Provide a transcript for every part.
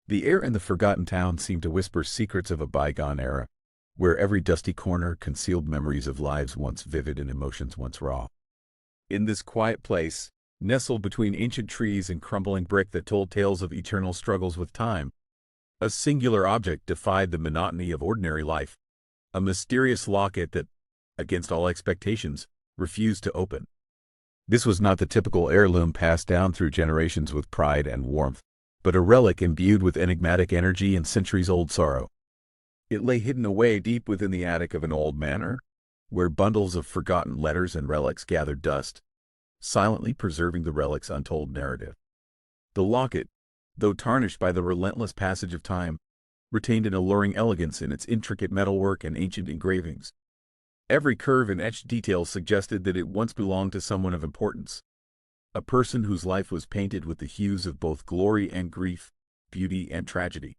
The air in the forgotten town seemed to whisper secrets of a bygone era, where every dusty corner concealed memories of lives once vivid and emotions once raw. In this quiet place, nestled between ancient trees and crumbling brick that told tales of eternal struggles with time, a singular object defied the monotony of ordinary life, a mysterious locket that, against all expectations, refused to open. This was not the typical heirloom passed down through generations with pride and warmth, but a relic imbued with enigmatic energy and centuries-old sorrow. It lay hidden away deep within the attic of an old manor, where bundles of forgotten letters and relics gathered dust, silently preserving the relic's untold narrative. The locket, though tarnished by the relentless passage of time, retained an alluring elegance in its intricate metalwork and ancient engravings. Every curve and etched detail suggested that it once belonged to someone of importance, a person whose life was painted with the hues of both glory and grief, beauty and tragedy.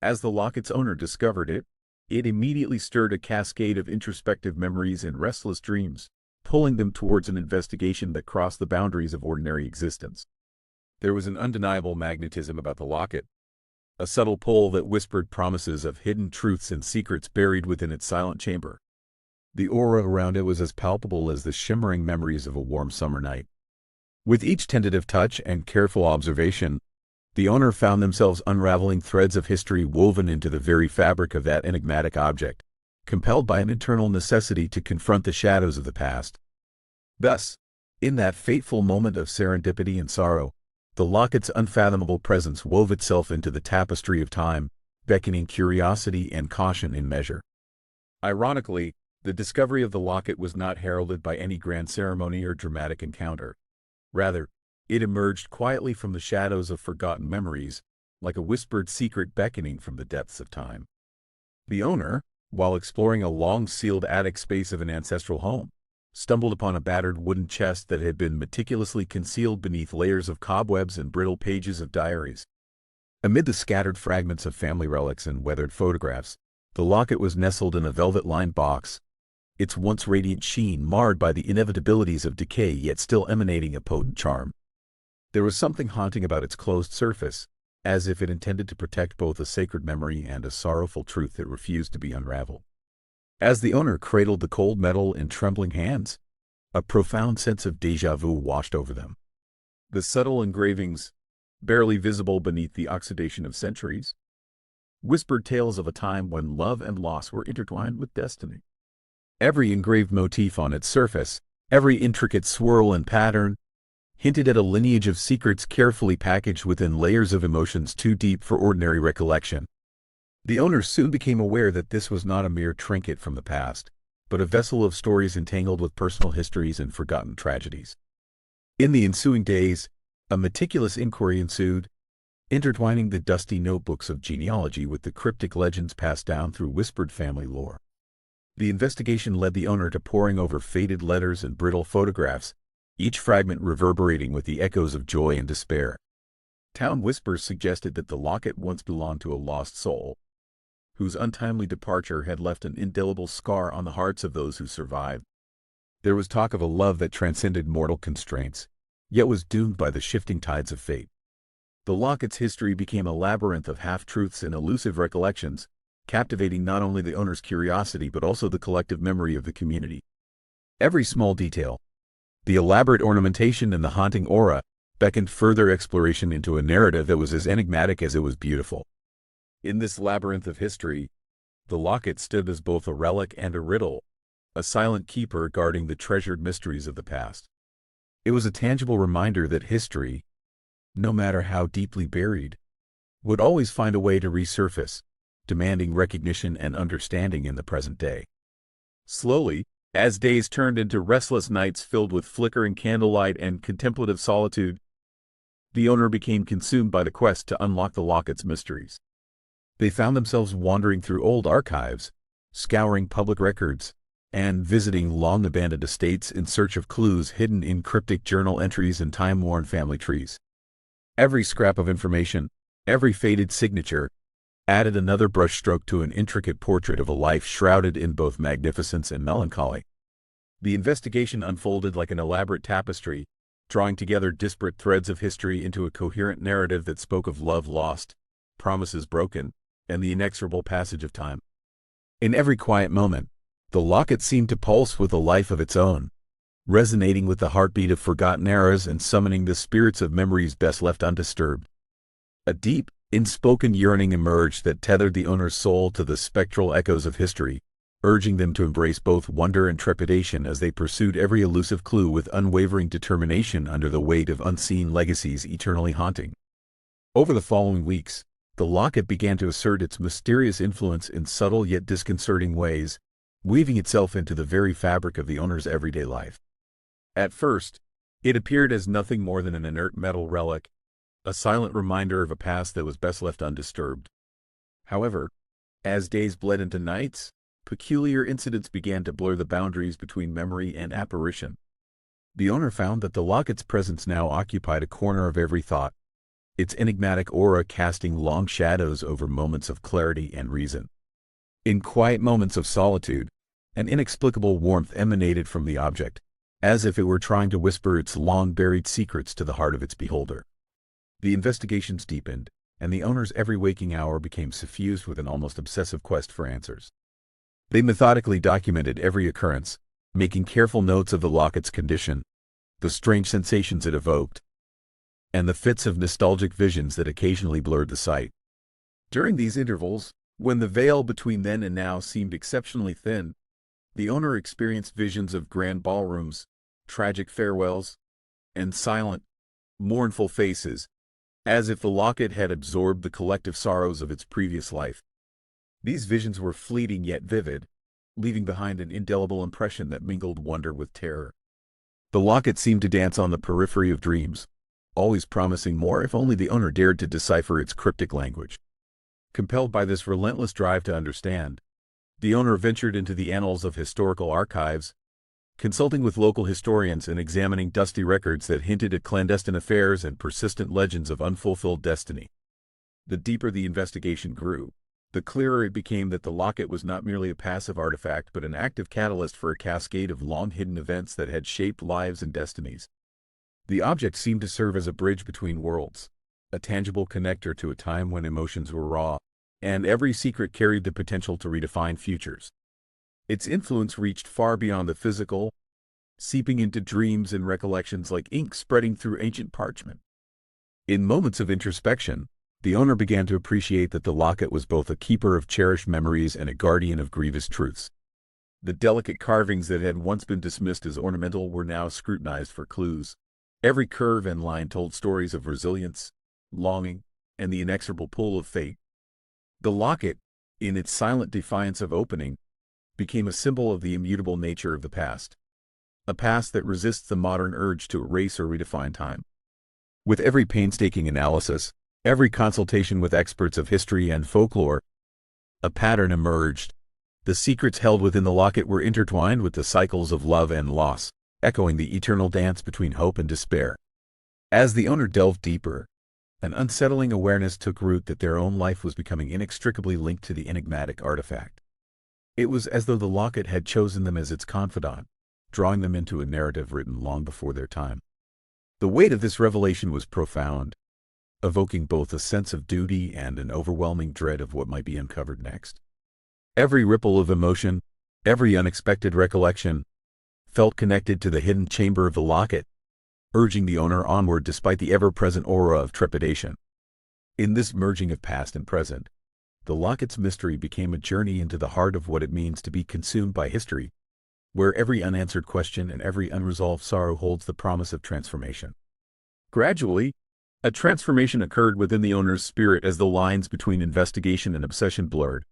As the locket's owner discovered it, it immediately stirred a cascade of introspective memories and restless dreams, pulling them towards an investigation that crossed the boundaries of ordinary existence. There was an undeniable magnetism about the locket, a subtle pull that whispered promises of hidden truths and secrets buried within its silent chamber. The aura around it was as palpable as the shimmering memories of a warm summer night. With each tentative touch and careful observation, the owner found themselves unraveling threads of history woven into the very fabric of that enigmatic object, compelled by an internal necessity to confront the shadows of the past. Thus, in that fateful moment of serendipity and sorrow, the locket's unfathomable presence wove itself into the tapestry of time, beckoning curiosity and caution in measure. Ironically, the discovery of the locket was not heralded by any grand ceremony or dramatic encounter. Rather, it emerged quietly from the shadows of forgotten memories, like a whispered secret beckoning from the depths of time. The owner, while exploring a long-sealed attic space of an ancestral home, stumbled upon a battered wooden chest that had been meticulously concealed beneath layers of cobwebs and brittle pages of diaries. Amid the scattered fragments of family relics and weathered photographs, the locket was nestled in a velvet-lined box, its once radiant sheen marred by the inevitabilities of decay yet still emanating a potent charm. There was something haunting about its closed surface, as if it intended to protect both a sacred memory and a sorrowful truth that refused to be unraveled. As the owner cradled the cold metal in trembling hands, a profound sense of déjà vu washed over them. The subtle engravings, barely visible beneath the oxidation of centuries, whispered tales of a time when love and loss were intertwined with destiny. Every engraved motif on its surface, every intricate swirl and pattern, hinted at a lineage of secrets carefully packaged within layers of emotions too deep for ordinary recollection. The owner soon became aware that this was not a mere trinket from the past, but a vessel of stories entangled with personal histories and forgotten tragedies. In the ensuing days, a meticulous inquiry ensued, intertwining the dusty notebooks of genealogy with the cryptic legends passed down through whispered family lore. The investigation led the owner to poring over faded letters and brittle photographs, each fragment reverberating with the echoes of joy and despair. Town whispers suggested that the locket once belonged to a lost soul, whose untimely departure had left an indelible scar on the hearts of those who survived. There was talk of a love that transcended mortal constraints, yet was doomed by the shifting tides of fate. The locket's history became a labyrinth of half-truths and elusive recollections, captivating not only the owner's curiosity but also the collective memory of the community. Every small detail, the elaborate ornamentation and the haunting aura, beckoned further exploration into a narrative that was as enigmatic as it was beautiful. In this labyrinth of history, the locket stood as both a relic and a riddle, a silent keeper guarding the treasured mysteries of the past. It was a tangible reminder that history, no matter how deeply buried, would always find a way to resurface, demanding recognition and understanding in the present day. Slowly, as days turned into restless nights filled with flickering candlelight and contemplative solitude, the owner became consumed by the quest to unlock the locket's mysteries. They found themselves wandering through old archives, scouring public records, and visiting long-abandoned estates in search of clues hidden in cryptic journal entries and time-worn family trees. Every scrap of information, every faded signature, added another brushstroke to an intricate portrait of a life shrouded in both magnificence and melancholy. The investigation unfolded like an elaborate tapestry, drawing together disparate threads of history into a coherent narrative that spoke of love lost, promises broken, and the inexorable passage of time. In every quiet moment, the locket seemed to pulse with a life of its own, resonating with the heartbeat of forgotten eras and summoning the spirits of memories best left undisturbed. A deep, unspoken yearning emerged that tethered the owner's soul to the spectral echoes of history, urging them to embrace both wonder and trepidation as they pursued every elusive clue with unwavering determination under the weight of unseen legacies eternally haunting. Over the following weeks, the locket began to assert its mysterious influence in subtle yet disconcerting ways, weaving itself into the very fabric of the owner's everyday life. At first, it appeared as nothing more than an inert metal relic, a silent reminder of a past that was best left undisturbed. However, as days bled into nights, peculiar incidents began to blur the boundaries between memory and apparition. The owner found that the locket's presence now occupied a corner of every thought, its enigmatic aura casting long shadows over moments of clarity and reason. In quiet moments of solitude, an inexplicable warmth emanated from the object, as if it were trying to whisper its long-buried secrets to the heart of its beholder. The investigations deepened, and the owner's every waking hour became suffused with an almost obsessive quest for answers. They methodically documented every occurrence, making careful notes of the locket's condition, the strange sensations it evoked, and the fits of nostalgic visions that occasionally blurred the sight. During these intervals, when the veil between then and now seemed exceptionally thin, the owner experienced visions of grand ballrooms, tragic farewells, and silent, mournful faces, as if the locket had absorbed the collective sorrows of its previous life. These visions were fleeting yet vivid, leaving behind an indelible impression that mingled wonder with terror. The locket seemed to dance on the periphery of dreams, always promising more if only the owner dared to decipher its cryptic language. Compelled by this relentless drive to understand, the owner ventured into the annals of historical archives, consulting with local historians and examining dusty records that hinted at clandestine affairs and persistent legends of unfulfilled destiny. The deeper the investigation grew, the clearer it became that the locket was not merely a passive artifact but an active catalyst for a cascade of long-hidden events that had shaped lives and destinies. The object seemed to serve as a bridge between worlds, a tangible connector to a time when emotions were raw, and every secret carried the potential to redefine futures. Its influence reached far beyond the physical, seeping into dreams and recollections like ink spreading through ancient parchment. In moments of introspection, the owner began to appreciate that the locket was both a keeper of cherished memories and a guardian of grievous truths. The delicate carvings that had once been dismissed as ornamental were now scrutinized for clues. Every curve and line told stories of resilience, longing, and the inexorable pull of fate. The locket, in its silent defiance of opening, became a symbol of the immutable nature of the past, a past that resists the modern urge to erase or redefine time. With every painstaking analysis, every consultation with experts of history and folklore, a pattern emerged. The secrets held within the locket were intertwined with the cycles of love and loss, echoing the eternal dance between hope and despair. As the owner delved deeper, an unsettling awareness took root that their own life was becoming inextricably linked to the enigmatic artifact. It was as though the locket had chosen them as its confidant, drawing them into a narrative written long before their time. The weight of this revelation was profound, evoking both a sense of duty and an overwhelming dread of what might be uncovered next. Every ripple of emotion, every unexpected recollection, felt connected to the hidden chamber of the locket, urging the owner onward despite the ever-present aura of trepidation. In this merging of past and present, the locket's mystery became a journey into the heart of what it means to be consumed by history, where every unanswered question and every unresolved sorrow holds the promise of transformation. Gradually, a transformation occurred within the owner's spirit as the lines between investigation and obsession blurred.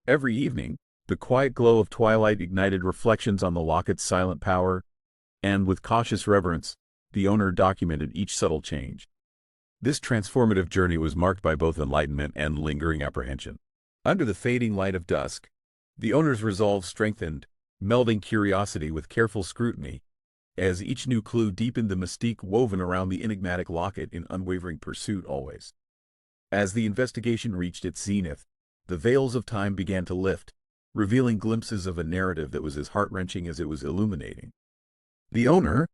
Every evening, the quiet glow of twilight ignited reflections on the locket's silent power, and with cautious reverence, the owner documented each subtle change. This transformative journey was marked by both enlightenment and lingering apprehension. Under the fading light of dusk, the owner's resolve strengthened, melding curiosity with careful scrutiny, as each new clue deepened the mystique woven around the enigmatic locket in unwavering pursuit always. As the investigation reached its zenith, the veils of time began to lift, revealing glimpses of a narrative that was as heart-wrenching as it was illuminating. The owner,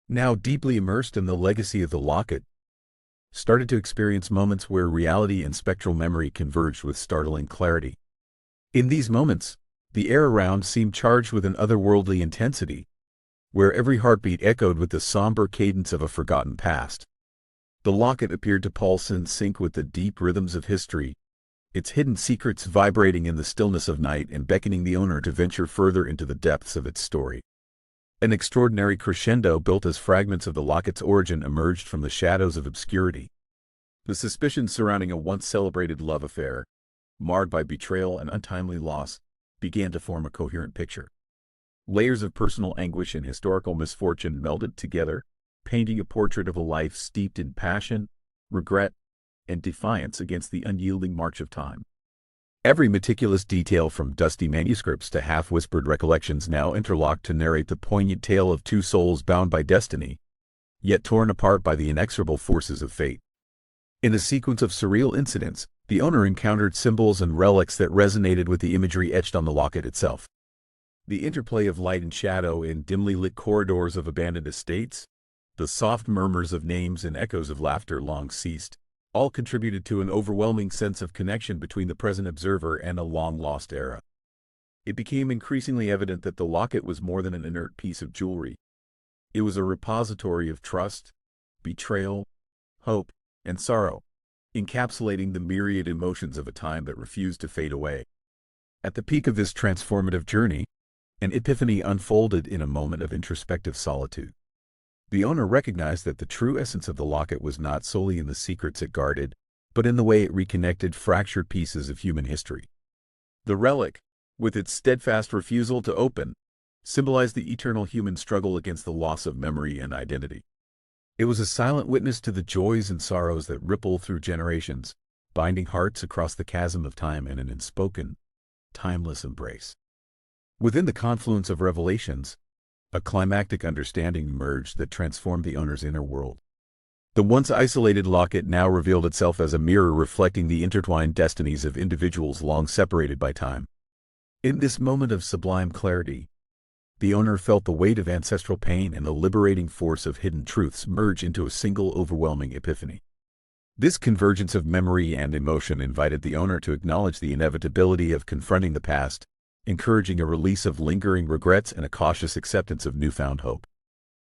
now deeply immersed in the legacy of the locket, started to experience moments where reality and spectral memory converged with startling clarity. In these moments, the air around seemed charged with an otherworldly intensity, where every heartbeat echoed with the somber cadence of a forgotten past. The locket appeared to pulse in sync with the deep rhythms of history, its hidden secrets vibrating in the stillness of night and beckoning the owner to venture further into the depths of its story. An extraordinary crescendo built as fragments of the locket's origin emerged from the shadows of obscurity. The suspicions surrounding a once-celebrated love affair, marred by betrayal and untimely loss, began to form a coherent picture. Layers of personal anguish and historical misfortune melded together, painting a portrait of a life steeped in passion, regret, and defiance against the unyielding march of time. Every meticulous detail from dusty manuscripts to half-whispered recollections now interlocked to narrate the poignant tale of two souls bound by destiny, yet torn apart by the inexorable forces of fate. In a sequence of surreal incidents, the owner encountered symbols and relics that resonated with the imagery etched on the locket itself. The interplay of light and shadow in dimly lit corridors of abandoned estates, the soft murmurs of names and echoes of laughter long ceased, all contributed to an overwhelming sense of connection between the present observer and a long-lost era. It became increasingly evident that the locket was more than an inert piece of jewelry. It was a repository of trust, betrayal, hope, and sorrow, encapsulating the myriad emotions of a time that refused to fade away. At the peak of this transformative journey, an epiphany unfolded in a moment of introspective solitude. The owner recognized that the true essence of the locket was not solely in the secrets it guarded, but in the way it reconnected fractured pieces of human history. The relic, with its steadfast refusal to open, symbolized the eternal human struggle against the loss of memory and identity. It was a silent witness to the joys and sorrows that ripple through generations, binding hearts across the chasm of time in an unspoken, timeless embrace. Within the confluence of revelations, a climactic understanding emerged that transformed the owner's inner world. The once isolated locket now revealed itself as a mirror reflecting the intertwined destinies of individuals long separated by time. In this moment of sublime clarity, the owner felt the weight of ancestral pain and the liberating force of hidden truths merge into a single overwhelming epiphany. This convergence of memory and emotion invited the owner to acknowledge the inevitability of confronting the past, encouraging a release of lingering regrets and a cautious acceptance of newfound hope.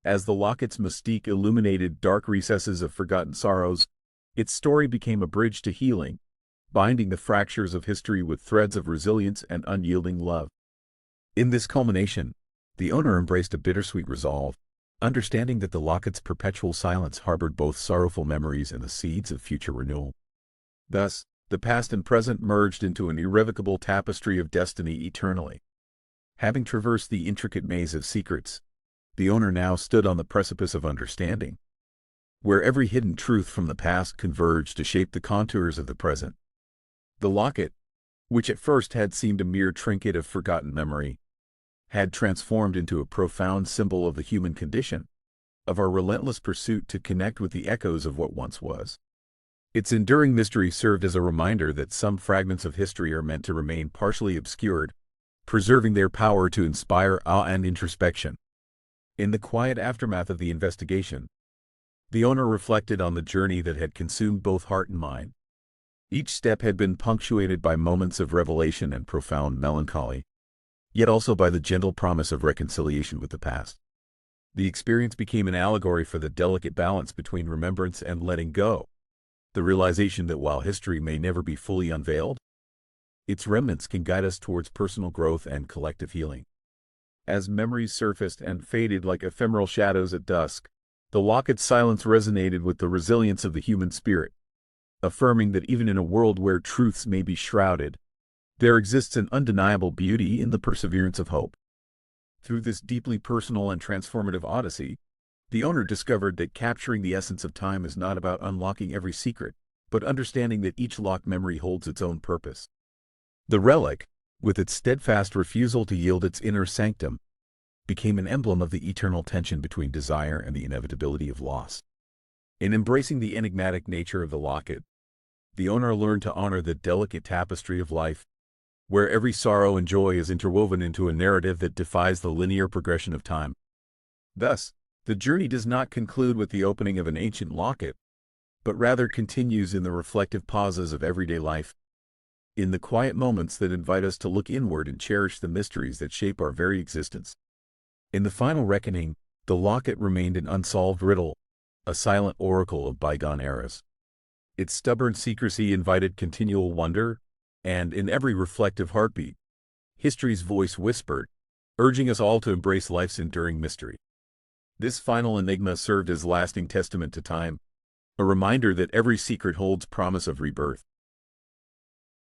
As the locket's mystique illuminated dark recesses of forgotten sorrows, its story became a bridge to healing, binding the fractures of history with threads of resilience and unyielding love. In this culmination, the owner embraced a bittersweet resolve, understanding that the locket's perpetual silence harbored both sorrowful memories and the seeds of future renewal. Thus, the past and present merged into an irrevocable tapestry of destiny eternally. Having traversed the intricate maze of secrets, the owner now stood on the precipice of understanding, where every hidden truth from the past converged to shape the contours of the present. The locket, which at first had seemed a mere trinket of forgotten memory, had transformed into a profound symbol of the human condition, of our relentless pursuit to connect with the echoes of what once was. Its enduring mystery served as a reminder that some fragments of history are meant to remain partially obscured, preserving their power to inspire awe and introspection. In the quiet aftermath of the investigation, the owner reflected on the journey that had consumed both heart and mind. Each step had been punctuated by moments of revelation and profound melancholy, yet also by the gentle promise of reconciliation with the past. The experience became an allegory for the delicate balance between remembrance and letting go, the realization that while history may never be fully unveiled, its remnants can guide us towards personal growth and collective healing. As memories surfaced and faded like ephemeral shadows at dusk, the locket's silence resonated with the resilience of the human spirit, affirming that even in a world where truths may be shrouded, there exists an undeniable beauty in the perseverance of hope. Through this deeply personal and transformative odyssey, the owner discovered that capturing the essence of time is not about unlocking every secret, but understanding that each locked memory holds its own purpose. The relic, with its steadfast refusal to yield its inner sanctum, became an emblem of the eternal tension between desire and the inevitability of loss. In embracing the enigmatic nature of the locket, the owner learned to honor the delicate tapestry of life, where every sorrow and joy is interwoven into a narrative that defies the linear progression of time. Thus, the journey does not conclude with the opening of an ancient locket, but rather continues in the reflective pauses of everyday life, in the quiet moments that invite us to look inward and cherish the mysteries that shape our very existence. In the final reckoning, the locket remained an unsolved riddle, a silent oracle of bygone eras. Its stubborn secrecy invited continual wonder, and in every reflective heartbeat, history's voice whispered, urging us all to embrace life's enduring mystery. This final enigma served as lasting testament to time, a reminder that every secret holds promise of rebirth.